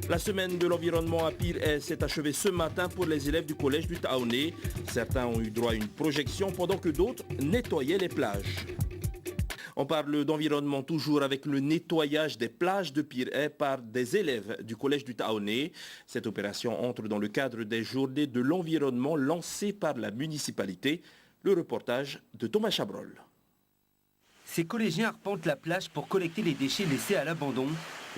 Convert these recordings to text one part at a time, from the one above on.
La semaine de l'environnement à Pire s'est achevée ce matin pour les élèves du collège du Taoné. Certains ont eu droit à une projection pendant que d'autres nettoyaient les plages. On parle d'environnement toujours avec le nettoyage des plages de Pire par des élèves du collège du Taoné. Cette opération entre dans le cadre des journées de l'environnement lancées par la municipalité. Le reportage de Thomas Chabrol. Ces collégiens arpentent la plage pour collecter les déchets laissés à l'abandon.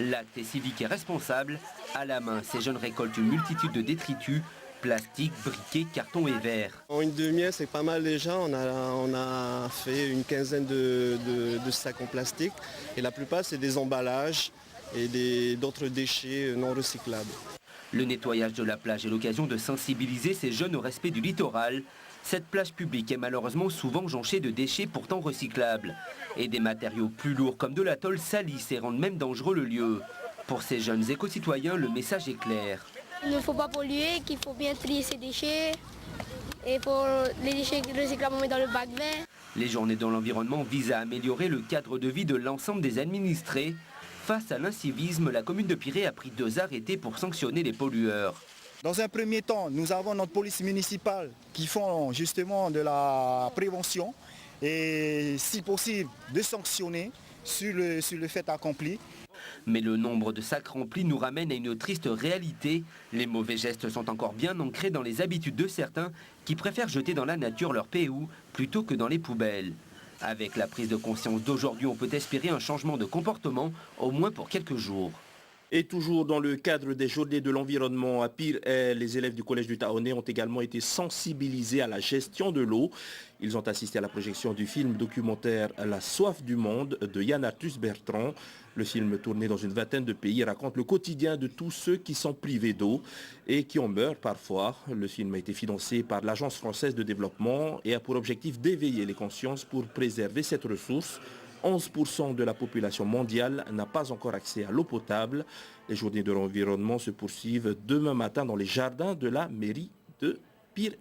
L'acte est civique et responsable. À la main, ces jeunes récoltent une multitude de détritus, plastique, briquets, cartons et verres. En une demi-heure, c'est pas mal déjà. On a fait une quinzaine de sacs en plastique. Et la plupart, c'est des emballages et d'autres déchets non recyclables. Le nettoyage de la plage est l'occasion de sensibiliser ces jeunes au respect du littoral. Cette plage publique est malheureusement souvent jonchée de déchets pourtant recyclables. Et des matériaux plus lourds comme de la tôle salissent et rendent même dangereux le lieu. Pour ces jeunes éco-citoyens, le message est clair. Il ne faut pas polluer, qu'il faut bien trier ses déchets. Et pour les déchets recyclables, on met dans le bac vert. Les journées dans l'environnement visent à améliorer le cadre de vie de l'ensemble des administrés. Face à l'incivisme, la commune de Piré a pris 2 arrêtés pour sanctionner les pollueurs. Dans un premier temps, nous avons notre police municipale qui font justement de la prévention et si possible de sanctionner sur le fait accompli. Mais le nombre de sacs remplis nous ramène à une triste réalité. Les mauvais gestes sont encore bien ancrés dans les habitudes de certains qui préfèrent jeter dans la nature leur PU plutôt que dans les poubelles. Avec la prise de conscience d'aujourd'hui, on peut espérer un changement de comportement, au moins pour quelques jours. Et toujours dans le cadre des journées de l'environnement à Pire, les élèves du collège du Taoné ont également été sensibilisés à la gestion de l'eau. Ils ont assisté à la projection du film documentaire La soif du monde de Yann Arthus Bertrand. Le film tourné dans une vingtaine de pays raconte le quotidien de tous ceux qui sont privés d'eau et qui en meurent parfois. Le film a été financé par l'Agence française de développement et a pour objectif d'éveiller les consciences pour préserver cette ressource. 11% de la population mondiale n'a pas encore accès à l'eau potable. Les journées de l'environnement se poursuivent demain matin dans les jardins de la mairie de Pire.